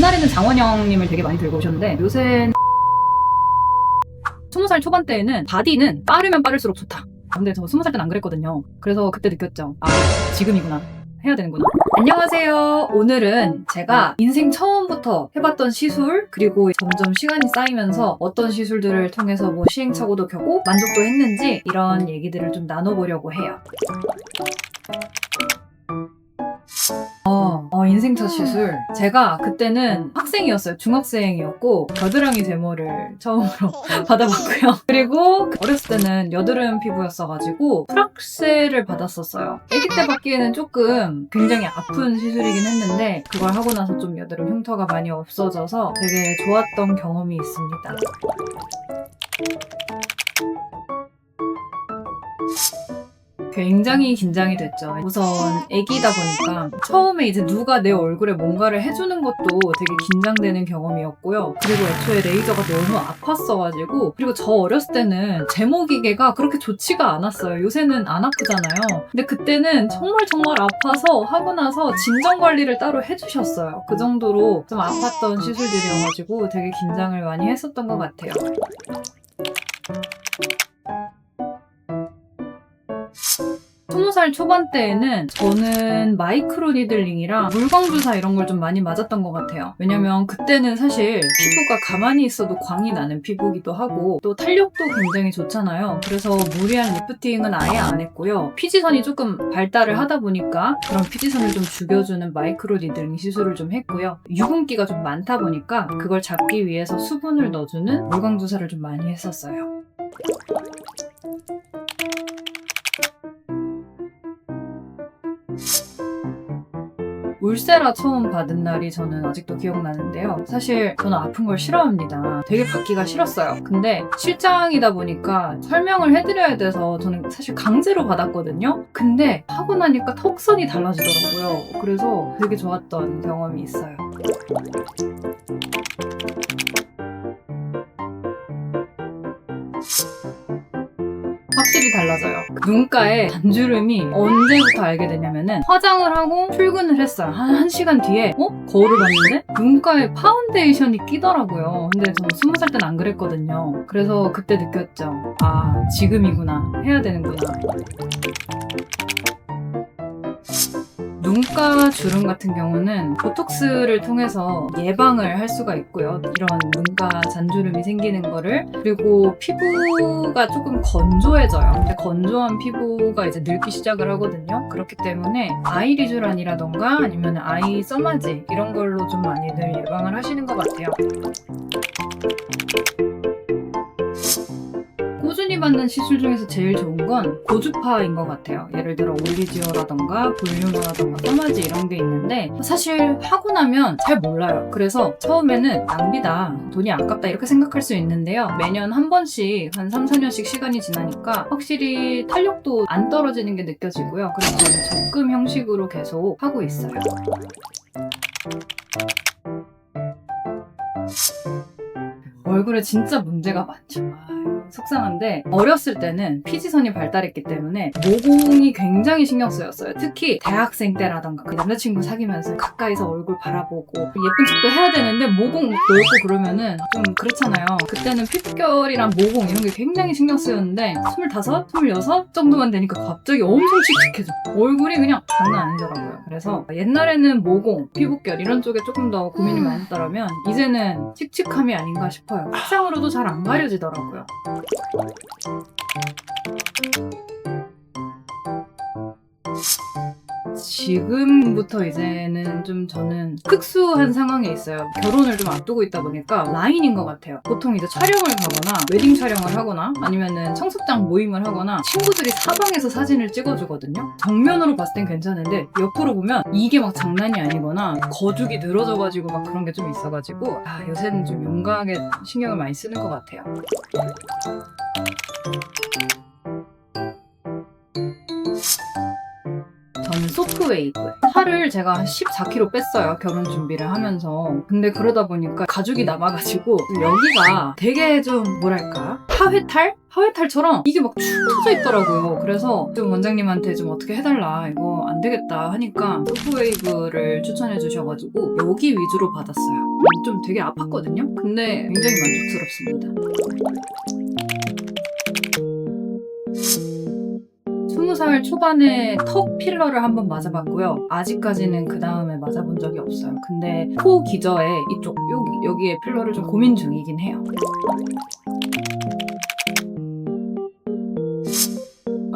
옛날에는 장원영님을 되게 많이 들고 오셨는데 요새는 20살 초반대에는 바디는 빠르면 빠를수록 좋다. 근데 저 20살 때는 안 그랬거든요. 그래서 그때 느꼈죠. 아, 지금이구나. 해야 되는구나. 안녕하세요. 오늘은 제가 인생 처음부터 해봤던 시술, 그리고 점점 시간이 쌓이면서 어떤 시술들을 통해서 뭐 시행착오도 겪고 만족도 했는지 이런 얘기들을 좀 나눠보려고 해요. 인생 첫 시술. 제가 그때는 학생이었어요. 중학생이었고 겨드랑이 제모를 처음으로 받아봤고요. 그리고 어렸을 때는 여드름 피부였어가지고 프락셀을 받았었어요. 아기 때 받기에는 조금 굉장히 아픈 시술이긴 했는데 그걸 하고 나서 좀 여드름 흉터가 많이 없어져서 되게 좋았던 경험이 있습니다. 굉장히 긴장이 됐죠. 우선 애기다 보니까 처음에 이제 누가 내 얼굴에 뭔가를 해주는 것도 되게 긴장되는 경험이었고요. 그리고 애초에 레이저가 너무 아팠어가지고, 그리고 저 어렸을 때는 제모 기계가 그렇게 좋지가 않았어요. 요새는 안 아프잖아요. 근데 그때는 정말 아파서 하고 나서 진정 관리를 따로 해주셨어요. 그 정도로 좀 아팠던 시술들이어가지고 되게 긴장을 많이 했었던 것 같아요. 20살 초반대에는 저는 마이크로 니들링이랑 물광주사 이런 걸 좀 많이 맞았던 것 같아요. 왜냐면 그때는 사실 피부가 가만히 있어도 광이 나는 피부기도 하고 또 탄력도 굉장히 좋잖아요. 그래서 무리한 리프팅은 아예 안 했고요. 피지선이 조금 발달을 하다 보니까 그런 피지선을 좀 죽여주는 마이크로 니들링 시술을 좀 했고요. 유분기가 좀 많다 보니까 그걸 잡기 위해서 수분을 넣어주는 물광주사를 좀 많이 했었어요. 울세라 처음 받은 날이 저는 아직도 기억나는데요. 사실 저는 아픈 걸 싫어합니다. 되게 받기가 싫었어요. 근데 실장이다 보니까 설명을 해드려야 돼서 저는 사실 강제로 받았거든요. 근데 하고 나니까 턱선이 달라지더라고요. 그래서 되게 좋았던 경험이 있어요. 확실히 달라져요. 눈가에 반주름이 언제부터 알게 되냐면은 화장을 하고 출근을 했어요. 한 1시간 뒤에 거울을 봤는데 눈가에 파운데이션이 끼더라고요. 근데 저는 20살 때는 안 그랬거든요. 그래서 그때 느꼈죠. 아, 지금이구나. 해야 되는구나. 눈가 주름 같은 경우는 보톡스를 통해서 예방을 할 수가 있고요. 이런 눈가 잔주름이 생기는 거를. 그리고 피부가 조금 건조해져요. 근데 건조한 피부가 이제 늙기 시작을 하거든요. 그렇기 때문에 아이 리쥬란이라던가 아니면 아이 써마지 이런 걸로 좀 많이들 예방을 하시는 것 같아요. 꾸준히 받는 시술 중에서 제일 좋은 건 고주파인 것 같아요. 예를 들어 올리지오라던가 볼륨어라던가 써마지 이런 게 있는데 사실 하고 나면 잘 몰라요. 그래서 처음에는 낭비다, 돈이 아깝다 이렇게 생각할 수 있는데요. 매년 한 번씩 한 3, 4년씩 시간이 지나니까 확실히 탄력도 안 떨어지는 게 느껴지고요. 그래서 저는 적금 형식으로 계속 하고 있어요. 얼굴에 진짜 문제가 많죠. 속상한데 어렸을 때는 피지선이 발달했기 때문에 모공이 굉장히 신경 쓰였어요. 특히 대학생 때라던가 그 남자친구 사귀면서 가까이서 얼굴 바라보고 예쁜 척도 해야 되는데 모공 넓고 그러면은 좀 그렇잖아요. 그때는 피부결이랑 모공 이런 게 굉장히 신경 쓰였는데 25, 26 정도만 되니까 갑자기 엄청 칙칙해져. 얼굴이 그냥 장난 아니더라고요. 그래서 옛날에는 모공, 피부결 이런 쪽에 조금 더 고민이 많았더라면 이제는 칙칙함이 아닌가 싶어요. 색상으로도 잘 안 가려지더라고요. 지금부터 이제는 좀 저는 특수한 상황에 있어요. 결혼을 좀 앞두고 있다 보니까 라인인 것 같아요. 보통 이제 촬영을 가거나 웨딩 촬영을 하거나 아니면은 청첩장 모임을 하거나 친구들이 사방에서 사진을 찍어주거든요. 정면으로 봤을 땐 괜찮은데 옆으로 보면 이게 막 장난이 아니거나 거죽이 늘어져가지고 막 그런 게 좀 있어가지고 요새는 좀 용감하게 신경을 많이 쓰는 것 같아요. 저는 소프웨이브. 살을 제가 한 14kg 뺐어요, 결혼 준비를 하면서. 근데 그러다 보니까 가죽이 남아가지고 여기가 되게 좀 뭐랄까, 하회탈처럼 이게 막 축 터져 있더라고요. 그래서 좀 원장님한테 좀 어떻게 해달라, 이거 안 되겠다 하니까 소프웨이브를 추천해 주셔가지고 여기 위주로 받았어요. 좀 되게 아팠거든요. 근데 굉장히 만족스럽습니다. 20살 초반에 턱 필러를 한번 맞아봤고요. 아직까지는 그 다음에 맞아본 적이 없어요. 근데 코 기저에 이쪽 여기에 필러를 좀 고민 중이긴 해요.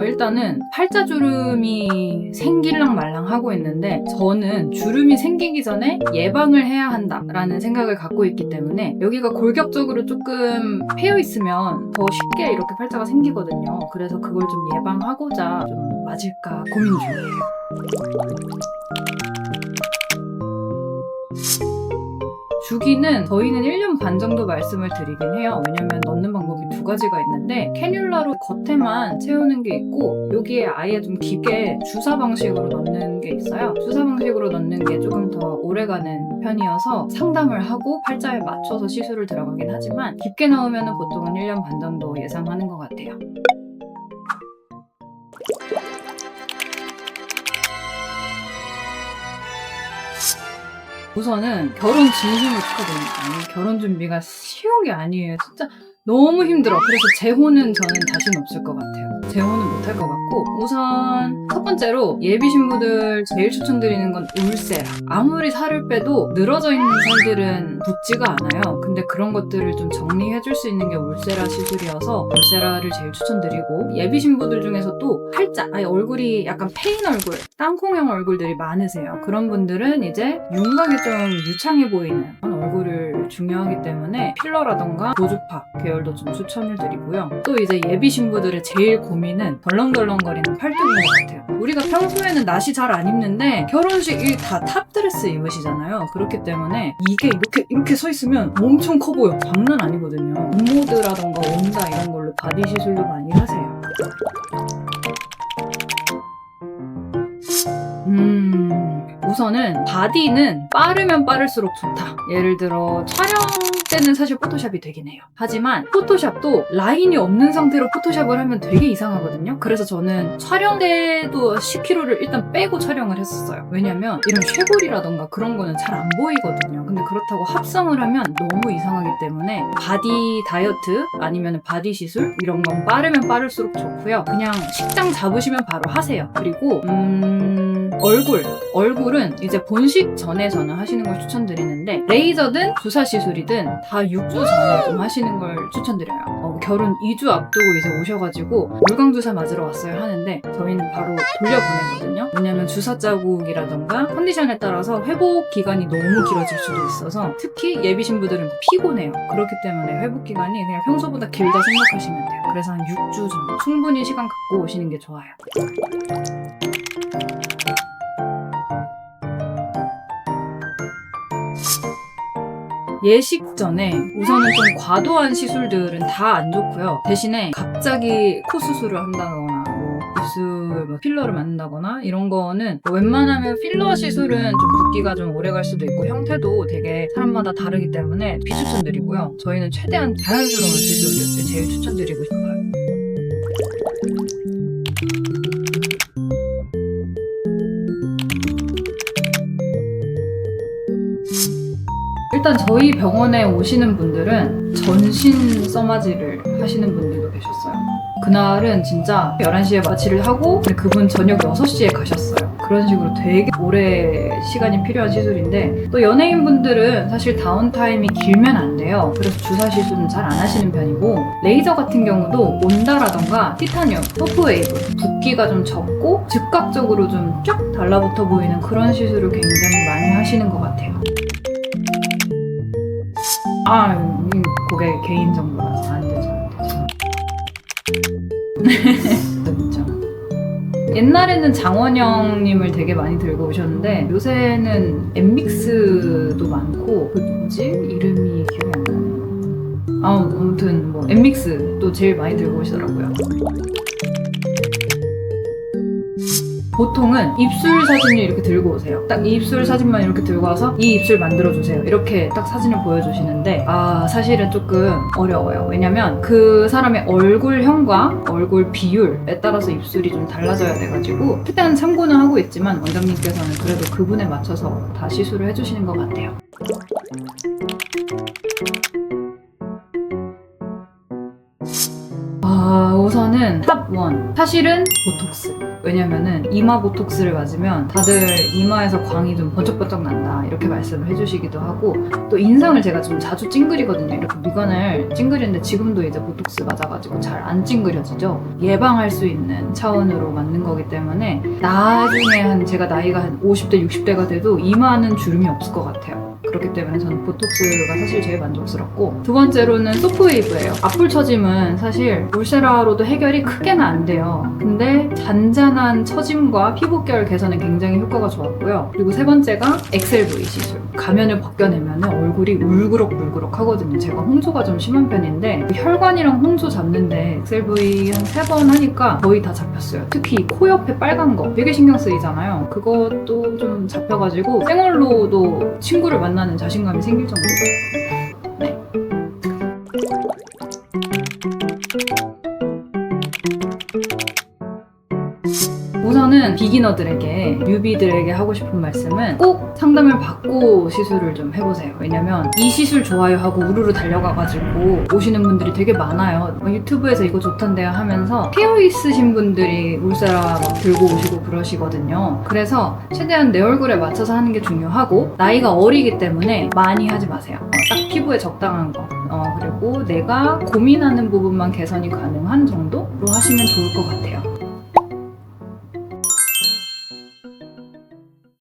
일단은 팔자주름이 생길랑 말랑 하고 있는데, 저는 주름이 생기기 전에 예방을 해야 한다라는 생각을 갖고 있기 때문에 여기가 골격적으로 조금 패여 있으면 더 쉽게 이렇게 팔자가 생기거든요. 그래서 그걸 좀 예방하고자 좀 맞을까 고민 중이에요. 주기는 저희는 1년 반 정도 말씀을 드리긴 해요. 왜냐면 넣는 방법이 두 가지가 있는데, 캐뉼라로 겉에만 채우는 게 있고, 여기에 아예 좀 깊게 주사 방식으로 넣는 게 있어요. 주사 방식으로 넣는 게 조금 더 오래가는 편이어서 상담을 하고 팔자에 맞춰서 시술을 들어가긴 하지만, 깊게 넣으면 보통은 1년 반 정도 예상하는 것 같아요. 우선은 결혼 진심으로 축하드립니다. 아니, 결혼 준비가 쉬운 게 아니에요. 진짜 너무 힘들어. 그래서 재혼은 저는 자신 없을 것 같아요. 재혼은 못할 것 같고, 우선 첫 번째로 예비 신부들 제일 추천드리는 건 울세라. 아무리 살을 빼도 늘어져 있는 살들은 붙지가 않아요. 근데 그런 것들을 좀 정리해줄 수 있는 게 울세라 시술이어서 울세라를 제일 추천드리고, 예비 신부들 중에서도 팔자, 아니 얼굴이 약간 패인 얼굴, 땅콩형 얼굴들이 많으세요. 그런 분들은 이제 윤곽이 좀 유창해 보이는 얼굴을 중요하기 때문에 필러라던가 고주파 계열도 좀 추천을 드리고요. 또 이제 예비 신부들의 제일 고민은 덜렁덜렁거리는 팔뚝인 것 같아요. 우리가 평소에는 나시 잘 안 입는데 결혼식이 다 탑드레스 입으시잖아요. 그렇기 때문에 이게 이렇게 서 있으면 엄청 커 보여. 장난 아니거든요. 옴모드라던가 온다 이런 걸로 바디 시술도 많이 하세요. 우선은 바디는 빠르면 빠를수록 좋다. 예를 들어 촬영 때는 사실 포토샵이 되긴 해요. 하지만 포토샵도 라인이 없는 상태로 포토샵을 하면 되게 이상하거든요. 그래서 저는 촬영 때도 10kg를 일단 빼고 촬영을 했었어요. 왜냐면 이런 쇄골이라던가 그런 거는 잘 안 보이거든요. 근데 그렇다고 합성을 하면 너무 이상하기 때문에 바디 다이어트 아니면 바디 시술 이런 건 빠르면 빠를수록 좋고요. 그냥 식장 잡으시면 바로 하세요. 그리고 얼굴은 이제 본식 전에 저는 하시는 걸 추천드리는데, 레이저든 주사 시술이든 다 6주 전에 좀 하시는 걸 추천드려요. 결혼 2주 앞두고 이제 오셔가지고 물광주사 맞으러 왔어요 하는데, 저희는 바로 돌려보내거든요. 왜냐면 주사 자국이라던가 컨디션에 따라서 회복 기간이 너무 길어질 수도 있어서, 특히 예비 신부들은 피곤해요. 그렇기 때문에 회복 기간이 그냥 평소보다 길다 생각하시면 돼요. 그래서 한 6주 정도 충분히 시간 갖고 오시는 게 좋아요. 예식 전에 우선은 좀 과도한 시술들은 다 안 좋고요. 대신에 갑자기 코 수술을 한다거나 입술 필러를 맞는다거나 이런 거는 웬만하면 필러 시술은 좀 붓기가 좀 오래 갈 수도 있고 형태도 되게 사람마다 다르기 때문에 비추천드리고요. 저희는 최대한 자연스러운 시술을 제일 추천드리고 싶어요. 일단 저희 병원에 오시는 분들은 전신 써마지를 하시는 분들도 계셨어요. 그날은 진짜 11시에 마취를 하고 그분 저녁 6시에 가셨어요. 그런 식으로 되게 오래 시간이 필요한 시술인데, 또 연예인분들은 사실 다운타임이 길면 안 돼요. 그래서 주사 시술은 잘 안 하시는 편이고, 레이저 같은 경우도 온다라던가 티타늄, 소프웨이브, 붓기가 좀 적고 즉각적으로 좀 쫙 달라붙어 보이는 그런 시술을 굉장히 많이 하시는 것 같아요. 그게 개인 정보라서 안 되죠. 그렇죠. 옛날에는 장원영님을 되게 많이 들고 오셨는데, 요새는 엠믹스도 많고, 그 누구지? 이름이 기억이 안 나네요. 아무튼 엠믹스도 제일 많이 들고 오시더라고요. 보통은 입술 사진을 이렇게 들고 오세요. 딱 이 입술 사진만 이렇게 들고 와서 이 입술 만들어주세요. 이렇게 딱 사진을 보여주시는데 사실은 조금 어려워요. 왜냐면 그 사람의 얼굴형과 얼굴 비율에 따라서 입술이 좀 달라져야 돼가지고 최대한 참고는 하고 있지만 원장님께서는 그래도 그분에 맞춰서 다 시술을 해주시는 것 같아요. 우선은 탑1 사실은 보톡스. 왜냐면은 이마 보톡스를 맞으면 다들 이마에서 광이 좀 번쩍번쩍 난다 이렇게 말씀을 해주시기도 하고, 또 인상을 제가 좀 자주 찡그리거든요. 이렇게 미간을 찡그리는데 지금도 이제 보톡스 맞아가지고 잘 안 찡그려지죠. 예방할 수 있는 차원으로 맞는 거기 때문에 나중에 제가 나이가 한 50대 60대가 돼도 이마는 주름이 없을 것 같아요. 그렇기 때문에 저는 보톡스가 사실 제일 만족스럽고, 두 번째로는 소프웨이브예요. 앞불 처짐은 사실 울세라로도 해결이 크게는 안 돼요. 근데 잔잔한 처짐과 피부결 개선에 굉장히 효과가 좋았고요. 그리고 세 번째가 엑셀브이 시술. 가면을 벗겨내면 얼굴이 울그럭물그럭 하거든요. 제가 홍조가 좀 심한 편인데 혈관이랑 홍조 잡는데 엑셀브이 한 3번 하니까 거의 다 잡혔어요. 특히 코 옆에 빨간 거 되게 신경 쓰이잖아요. 그것도 좀 잡혀가지고 생얼로도 친구를 만나는 자신감이 생길 정도로. 네. 우선은 비기너들에게, 뉴비들에게 하고 싶은 말씀은 꼭 상담을 받고 시술을 좀 해보세요. 왜냐면 이 시술 좋아요 하고 우르르 달려가가지고 오시는 분들이 되게 많아요. 유튜브에서 이거 좋던데요 하면서 깨어 있으신 분들이 울세라 막 들고 오시고 그러시거든요. 그래서 최대한 내 얼굴에 맞춰서 하는 게 중요하고, 나이가 어리기 때문에 많이 하지 마세요. 딱 피부에 적당한 거. 그리고 내가 고민하는 부분만 개선이 가능한 정도로 하시면 좋을 것 같아요.